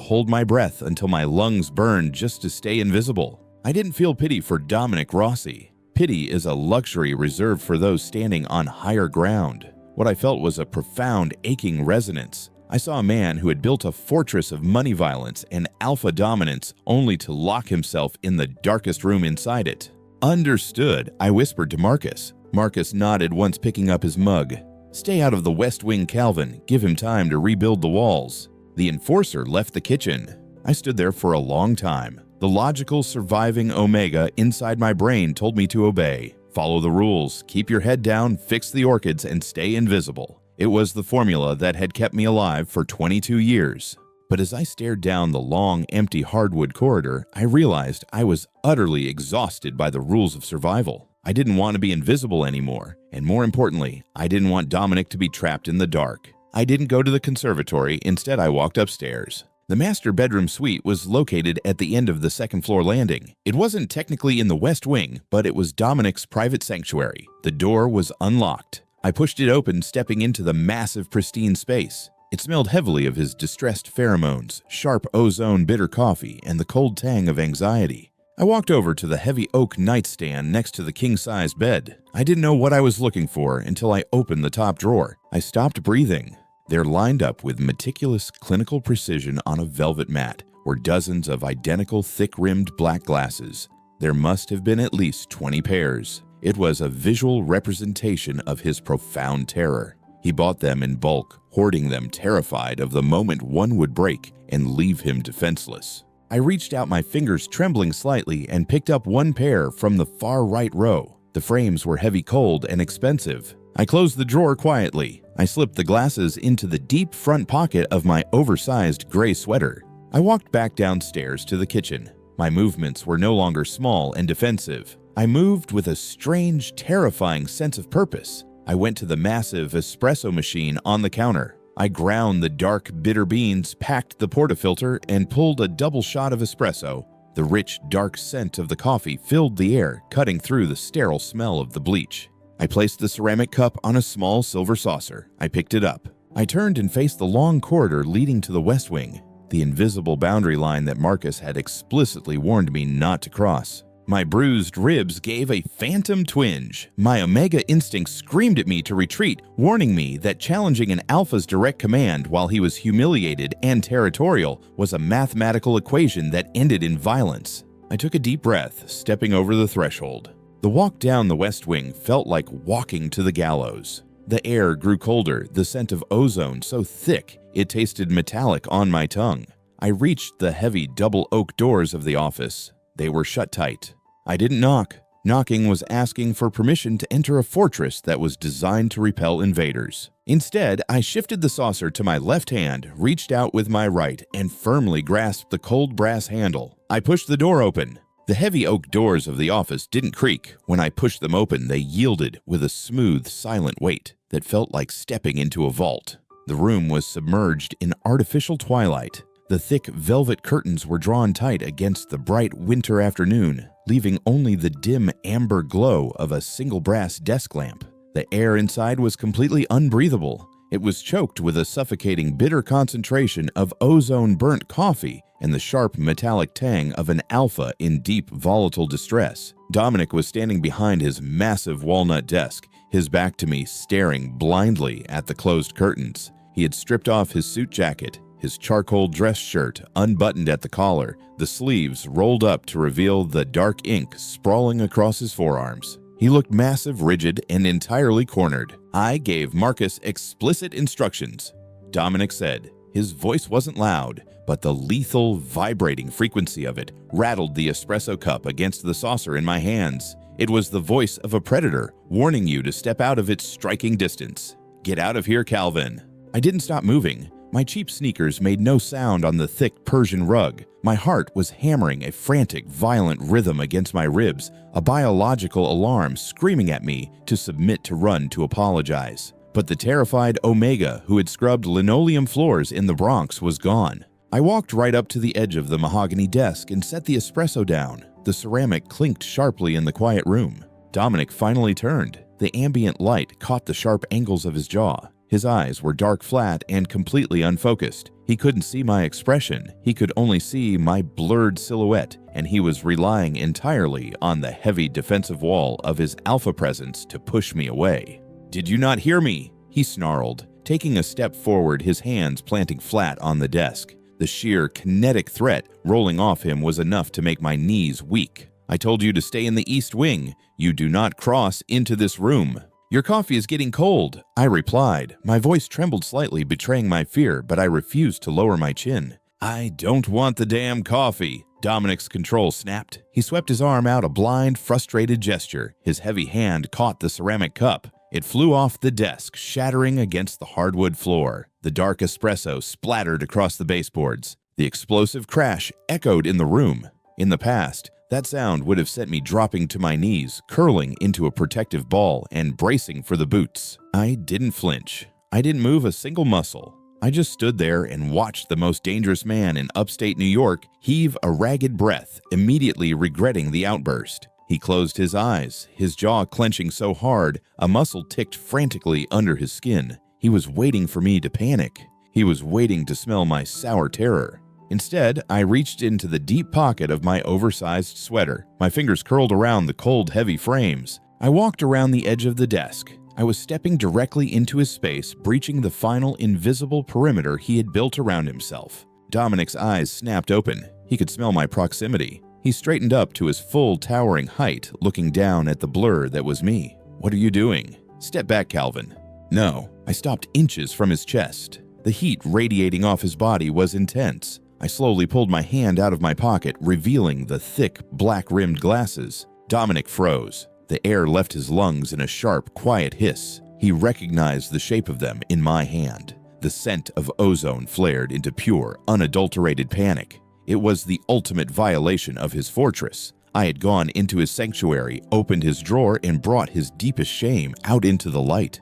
hold my breath until my lungs burned just to stay invisible. I didn't feel pity for Dominic Rossi. Pity is a luxury reserved for those standing on higher ground. What I felt was a profound, aching resonance. I saw a man who had built a fortress of money violence and alpha dominance only to lock himself in the darkest room inside it. Understood, I whispered to Marcus. Marcus nodded once picking up his mug. Stay out of the West Wing, Calvin. Give him time to rebuild the walls. The enforcer left the kitchen. I stood there for a long time. The logical, surviving Omega inside my brain told me to obey. Follow the rules, keep your head down, fix the orchids, and stay invisible. It was the formula that had kept me alive for 22 years. But as I stared down the long, empty hardwood corridor, I realized I was utterly exhausted by the rules of survival. I didn't want to be invisible anymore, and more importantly, I didn't want Dominic to be trapped in the dark. I didn't go to the conservatory, instead I walked upstairs. The master bedroom suite was located at the end of the second-floor landing. It wasn't technically in the West Wing, but it was Dominic's private sanctuary. The door was unlocked. I pushed it open, stepping into the massive, pristine space. It smelled heavily of his distressed pheromones, sharp ozone bitter coffee, and the cold tang of anxiety. I walked over to the heavy oak nightstand next to the king-size bed. I didn't know what I was looking for until I opened the top drawer. I stopped breathing. There, lined up with meticulous clinical precision on a velvet mat, were dozens of identical thick-rimmed black glasses. There must have been at least 20 pairs. It was a visual representation of his profound terror. He bought them in bulk, hoarding them, terrified of the moment one would break and leave him defenseless. I reached out, my fingers trembling slightly, and picked up one pair from the far right row. The frames were heavy, cold, and expensive. I closed the drawer quietly. I slipped the glasses into the deep front pocket of my oversized gray sweater. I walked back downstairs to the kitchen. My movements were no longer small and defensive. I moved with a strange, terrifying sense of purpose. I went to the massive espresso machine on the counter. I ground the dark, bitter beans, packed the portafilter, and pulled a double shot of espresso. The rich, dark scent of the coffee filled the air, cutting through the sterile smell of the bleach. I placed the ceramic cup on a small silver saucer. I picked it up. I turned and faced the long corridor leading to the West Wing, the invisible boundary line that Marcus had explicitly warned me not to cross. My bruised ribs gave a phantom twinge. My Omega instinct screamed at me to retreat, warning me that challenging an Alpha's direct command while he was humiliated and territorial was a mathematical equation that ended in violence. I took a deep breath, stepping over the threshold. The walk down the West Wing felt like walking to the gallows. The air grew colder, the scent of ozone so thick it tasted metallic on my tongue. I reached the heavy double oak doors of the office. They were shut tight. I didn't knock. Knocking was asking for permission to enter a fortress that was designed to repel invaders. Instead, I shifted the saucer to my left hand, reached out with my right, and firmly grasped the cold brass handle. I pushed the door open. The heavy oak doors of the office didn't creak. When I pushed them open, they yielded with a smooth, silent weight that felt like stepping into a vault. The room was submerged in artificial twilight. The thick velvet curtains were drawn tight against the bright winter afternoon, leaving only the dim amber glow of a single brass desk lamp. The air inside was completely unbreathable. It was choked with a suffocating bitter concentration of ozone-burnt coffee and the sharp metallic tang of an alpha in deep volatile distress. Dominic was standing behind his massive walnut desk, his back to me, staring blindly at the closed curtains. He had stripped off his suit jacket, his charcoal dress shirt unbuttoned at the collar, the sleeves rolled up to reveal the dark ink sprawling across his forearms. He looked massive, rigid, and entirely cornered. "I gave Marcus explicit instructions," Dominic said. His voice wasn't loud, but the lethal, vibrating frequency of it rattled the espresso cup against the saucer in my hands. It was the voice of a predator, warning you to step out of its striking distance. "Get out of here, Calvin." I didn't stop moving. My cheap sneakers made no sound on the thick Persian rug. My heart was hammering a frantic, violent rhythm against my ribs, a biological alarm screaming at me to submit to run to apologize. But the terrified Omega, who had scrubbed linoleum floors in the Bronx, was gone. I walked right up to the edge of the mahogany desk and set the espresso down. The ceramic clinked sharply in the quiet room. Dominic finally turned. The ambient light caught the sharp angles of his jaw. His eyes were dark flat and completely unfocused. He couldn't see my expression. He could only see my blurred silhouette, and he was relying entirely on the heavy defensive wall of his alpha presence to push me away. "Did you not hear me?" he snarled, taking a step forward, his hands planting flat on the desk. The sheer kinetic threat rolling off him was enough to make my knees weak. "I told you to stay in the East Wing. You do not cross into this room." "Your coffee is getting cold," I replied. My voice trembled slightly, betraying my fear, but I refused to lower my chin. "I don't want the damn coffee," Dominic's control snapped. He swept his arm out, a blind, frustrated gesture. His heavy hand caught the ceramic cup. It flew off the desk, shattering against the hardwood floor. The dark espresso splattered across the baseboards. The explosive crash echoed in the room. In the past, that sound would have sent me dropping to my knees, curling into a protective ball and bracing for the boots. I didn't flinch. I didn't move a single muscle. I just stood there and watched the most dangerous man in upstate New York heave a ragged breath, immediately regretting the outburst. He closed his eyes, his jaw clenching so hard, a muscle ticked frantically under his skin. He was waiting for me to panic. He was waiting to smell my sour terror. Instead, I reached into the deep pocket of my oversized sweater. My fingers curled around the cold, heavy frames. I walked around the edge of the desk. I was stepping directly into his space, breaching the final invisible perimeter he had built around himself. Dominic's eyes snapped open. He could smell my proximity. He straightened up to his full, towering height, looking down at the blur that was me. "What are you doing?" "Step back, Calvin." No, I stopped inches from his chest. The heat radiating off his body was intense. I slowly pulled my hand out of my pocket, revealing the thick, black-rimmed glasses. Dominic froze. The air left his lungs in a sharp, quiet hiss. He recognized the shape of them in my hand. The scent of ozone flared into pure, unadulterated panic. It was the ultimate violation of his fortress. I had gone into his sanctuary, opened his drawer, and brought his deepest shame out into the light.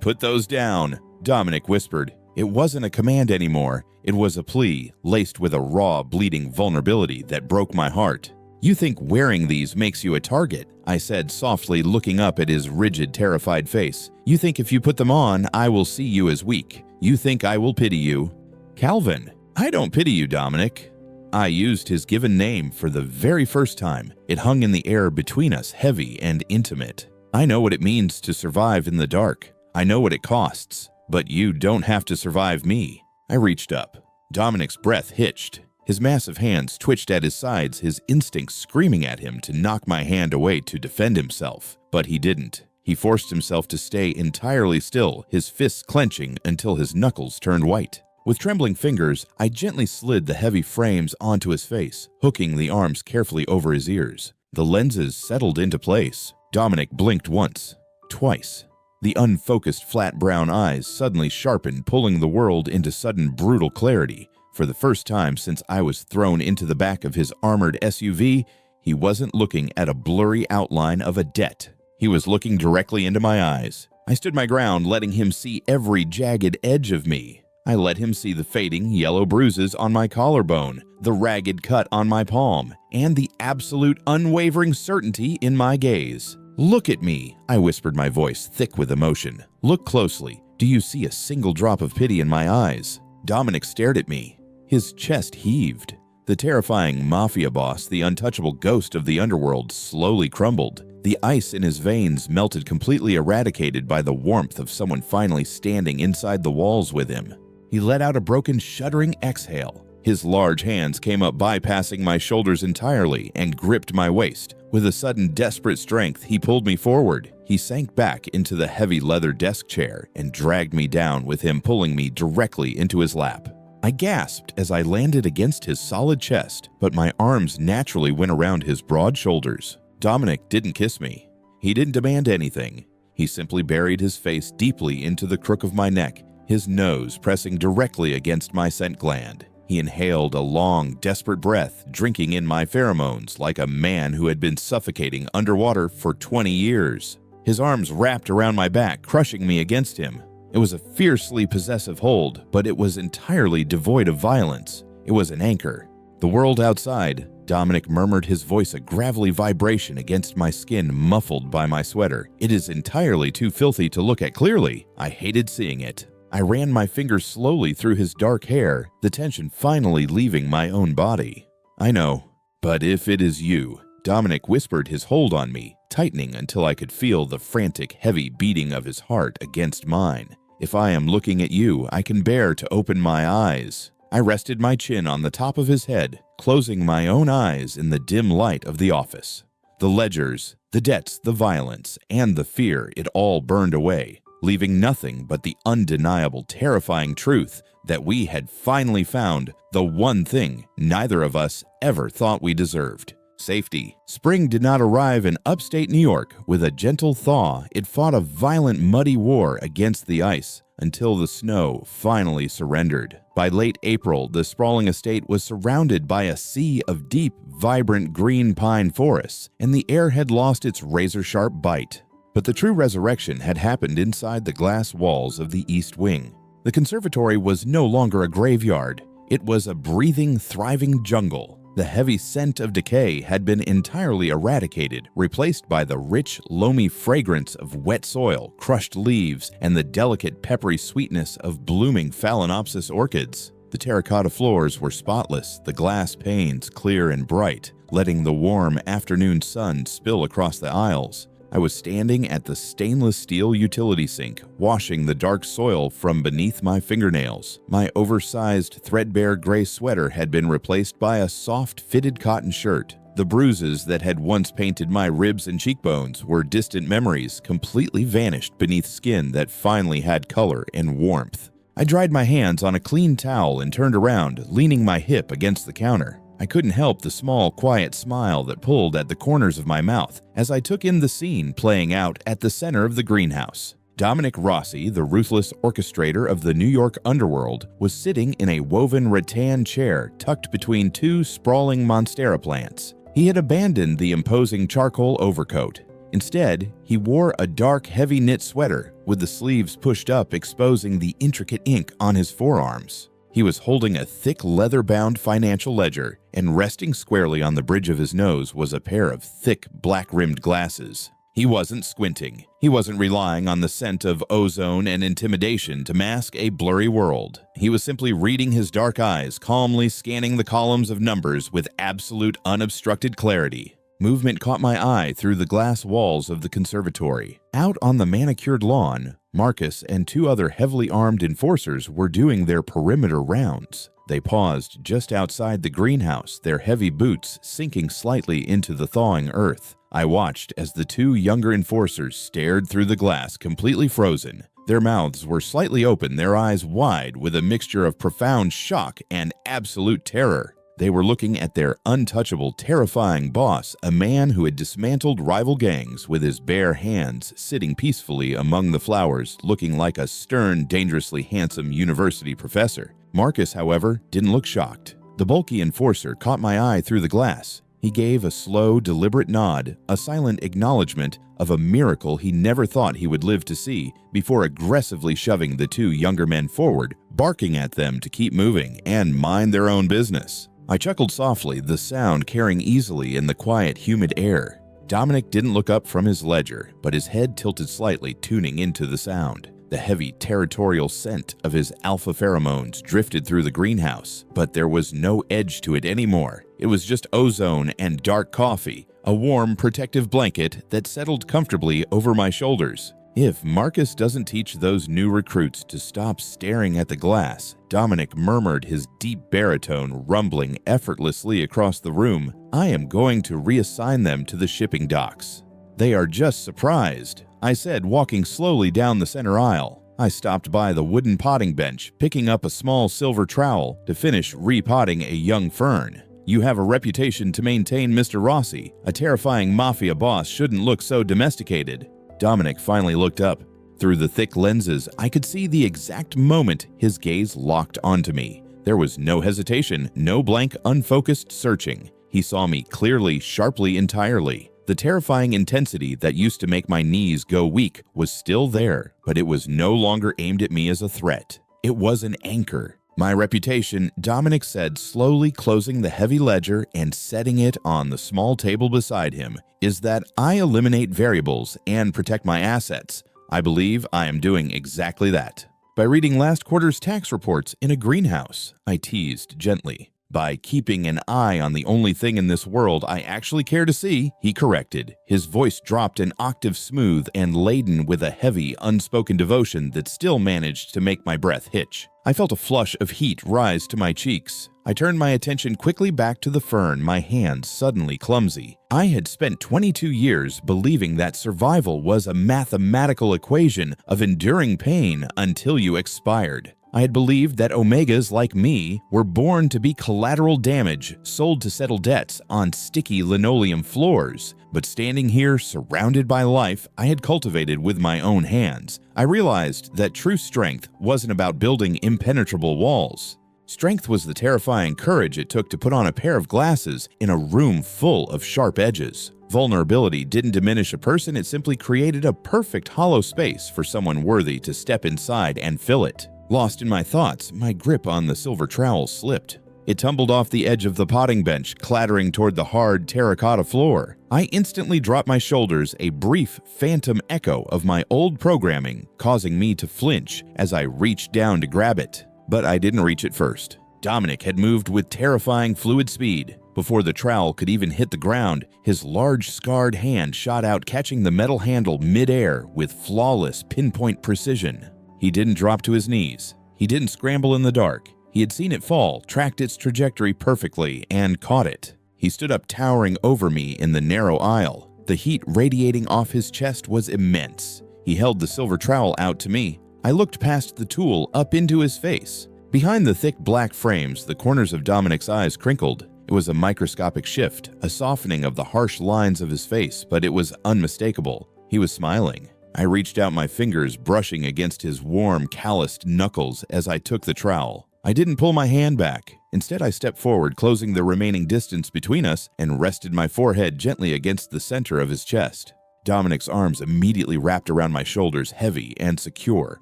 "Put those down," Dominic whispered. It wasn't a command anymore. It was a plea, laced with a raw, bleeding vulnerability that broke my heart. "You think wearing these makes you a target," I said softly, looking up at his rigid, terrified face. "You think if you put them on, I will see you as weak. You think I will pity you." "Calvin, I don't pity you, Dominic." I used his given name for the very first time. It hung in the air between us, heavy and intimate. "I know what it means to survive in the dark. I know what it costs. But you don't have to survive me." I reached up. Dominic's breath hitched. His massive hands twitched at his sides, his instincts screaming at him to knock my hand away to defend himself. But he didn't. He forced himself to stay entirely still, his fists clenching until his knuckles turned white. With trembling fingers, I gently slid the heavy frames onto his face, hooking the arms carefully over his ears. The lenses settled into place. Dominic blinked once, twice. The unfocused flat brown eyes suddenly sharpened, pulling the world into sudden brutal clarity. For the first time since I was thrown into the back of his armored SUV, he wasn't looking at a blurry outline of a debt. He was looking directly into my eyes. I stood my ground, letting him see every jagged edge of me. I let him see the fading yellow bruises on my collarbone, the ragged cut on my palm, and the absolute unwavering certainty in my gaze. "Look at me," I whispered, my voice thick with emotion. "Look closely. Do you see a single drop of pity in my eyes?" Dominic stared at me. His chest heaved. The terrifying Mafia boss, the untouchable ghost of the underworld, slowly crumbled. The ice in his veins melted, completely eradicated by the warmth of someone finally standing inside the walls with him. He let out a broken, shuddering exhale. His large hands came up, bypassing my shoulders entirely, and gripped my waist. With a sudden, desperate strength, he pulled me forward. He sank back into the heavy leather desk chair and dragged me down, with him pulling me directly into his lap. I gasped as I landed against his solid chest, but my arms naturally went around his broad shoulders. Dominic didn't kiss me. He didn't demand anything. He simply buried his face deeply into the crook of my neck, his nose pressing directly against my scent gland. He inhaled a long, desperate breath, drinking in my pheromones like a man who had been suffocating underwater for 20 years. His arms wrapped around my back, crushing me against him. It was a fiercely possessive hold, but it was entirely devoid of violence. It was an anchor. The world outside, Dominic murmured, his voice a gravelly vibration against my skin, muffled by my sweater. It is entirely too filthy to look at clearly. I hated seeing it. I ran my fingers slowly through his dark hair, the tension finally leaving my own body. "I know, but if it is you," Dominic whispered, his hold on me tightening until I could feel the frantic, heavy beating of his heart against mine. "If I am looking at you, I can bear to open my eyes." I rested my chin on the top of his head, closing my own eyes in the dim light of the office. The ledgers, the debts, the violence, and the fear, it all burned away, leaving nothing but the undeniable, terrifying truth that we had finally found the one thing neither of us ever thought we deserved: safety. Spring did not arrive in upstate New York with a gentle thaw. It fought a violent, muddy war against the ice until the snow finally surrendered. By late April, the sprawling estate was surrounded by a sea of deep, vibrant green pine forests, and the air had lost its razor-sharp bite. But the true resurrection had happened inside the glass walls of the East Wing. The conservatory was no longer a graveyard. It was a breathing, thriving jungle. The heavy scent of decay had been entirely eradicated, replaced by the rich, loamy fragrance of wet soil, crushed leaves, and the delicate, peppery sweetness of blooming Phalaenopsis orchids. The terracotta floors were spotless, the glass panes clear and bright, letting the warm afternoon sun spill across the aisles. I was standing at the stainless steel utility sink, washing the dark soil from beneath my fingernails. My oversized, threadbare gray sweater had been replaced by a soft, fitted cotton shirt. The bruises that had once painted my ribs and cheekbones were distant memories, completely vanished beneath skin that finally had color and warmth. I dried my hands on a clean towel and turned around, leaning my hip against the counter. I couldn't help the small, quiet smile that pulled at the corners of my mouth as I took in the scene playing out at the center of the greenhouse. Dominic Rossi, the ruthless orchestrator of the New York underworld, was sitting in a woven rattan chair tucked between two sprawling monstera plants. He had abandoned the imposing charcoal overcoat. Instead, he wore a dark, heavy knit sweater with the sleeves pushed up, exposing the intricate ink on his forearms. He was holding a thick, leather-bound financial ledger, and resting squarely on the bridge of his nose was a pair of thick, black-rimmed glasses. He wasn't squinting. He wasn't relying on the scent of ozone and intimidation to mask a blurry world. He was simply reading his dark eyes, calmly scanning the columns of numbers with absolute, unobstructed clarity. Movement caught my eye through the glass walls of the conservatory. Out on the manicured lawn, Marcus and two other heavily armed enforcers were doing their perimeter rounds. They paused just outside the greenhouse, their heavy boots sinking slightly into the thawing earth. I watched as the two younger enforcers stared through the glass, completely frozen. Their mouths were slightly open, their eyes wide, with a mixture of profound shock and absolute terror. They were looking at their untouchable, terrifying boss, a man who had dismantled rival gangs with his bare hands, sitting peacefully among the flowers, looking like a stern, dangerously handsome university professor. Marcus, however, didn't look shocked. The bulky enforcer caught my eye through the glass. He gave a slow, deliberate nod, a silent acknowledgement of a miracle he never thought he would live to see, before aggressively shoving the two younger men forward, barking at them to keep moving and mind their own business. I chuckled softly, the sound carrying easily in the quiet, humid air. Dominic didn't look up from his ledger, but his head tilted slightly, tuning into the sound. The heavy, territorial scent of his alpha pheromones drifted through the greenhouse, but there was no edge to it anymore. It was just ozone and dark coffee, a warm, protective blanket that settled comfortably over my shoulders. If Marcus doesn't teach those new recruits to stop staring at the glass, Dominic murmured, his deep baritone rumbling effortlessly across the room, I am going to reassign them to the shipping docks. They are just surprised, I said, walking slowly down the center aisle. I stopped by the wooden potting bench, picking up a small silver trowel to finish repotting a young fern. You have a reputation to maintain, Mr. Rossi. A terrifying Mafia boss shouldn't look so domesticated. Dominic finally looked up. Through the thick lenses, I could see the exact moment his gaze locked onto me. There was no hesitation, no blank, unfocused searching. He saw me clearly, sharply, entirely. The terrifying intensity that used to make my knees go weak was still there, but it was no longer aimed at me as a threat. It was an anchor. My reputation, Dominic said, slowly closing the heavy ledger and setting it on the small table beside him, is that I eliminate variables and protect my assets. I believe I am doing exactly that. By reading last quarter's tax reports in a greenhouse, I teased gently. By keeping an eye on the only thing in this world I actually care to see, he corrected. His voice dropped an octave smooth and laden with a heavy, unspoken devotion that still managed to make my breath hitch. I felt a flush of heat rise to my cheeks. I turned my attention quickly back to the fern, my hands suddenly clumsy. I had spent 22 years believing that survival was a mathematical equation of enduring pain until you expired. I had believed that omegas like me were born to be collateral damage, sold to settle debts on sticky linoleum floors. But standing here, surrounded by life I had cultivated with my own hands, I realized that true strength wasn't about building impenetrable walls. Strength was the terrifying courage it took to put on a pair of glasses in a room full of sharp edges. Vulnerability didn't diminish a person, it simply created a perfect hollow space for someone worthy to step inside and fill it. Lost in my thoughts, my grip on the silver trowel slipped. It tumbled off the edge of the potting bench, clattering toward the hard terracotta floor. I instantly dropped my shoulders, a brief phantom echo of my old programming, causing me to flinch as I reached down to grab it. But I didn't reach it first. Dominic had moved with terrifying fluid speed. Before the trowel could even hit the ground, his large scarred hand shot out, catching the metal handle mid-air with flawless pinpoint precision. He didn't drop to his knees. He didn't scramble in the dark. He had seen it fall, tracked its trajectory perfectly, and caught it. He stood up, towering over me in the narrow aisle. The heat radiating off his chest was immense. He held the silver trowel out to me. I looked past the tool up into his face. Behind the thick black frames, the corners of Dominic's eyes crinkled. It was a microscopic shift, a softening of the harsh lines of his face, but it was unmistakable. He was smiling. I reached out my fingers, brushing against his warm, calloused knuckles as I took the trowel. I didn't pull my hand back. Instead, I stepped forward, closing the remaining distance between us, and rested my forehead gently against the center of his chest. Dominic's arms immediately wrapped around my shoulders, heavy and secure,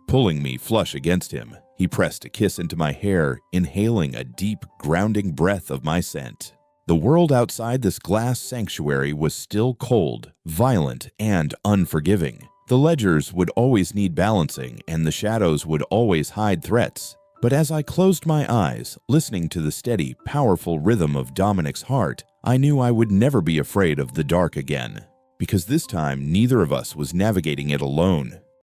pulling me flush against him. He pressed a kiss into my hair, inhaling a deep, grounding breath of my scent. The world outside this glass sanctuary was still cold, violent, and unforgiving. The ledgers would always need balancing, and the shadows would always hide threats. But as I closed my eyes, listening to the steady, powerful rhythm of Dominic's heart, I knew I would never be afraid of the dark again. Because this time, neither of us was navigating it alone.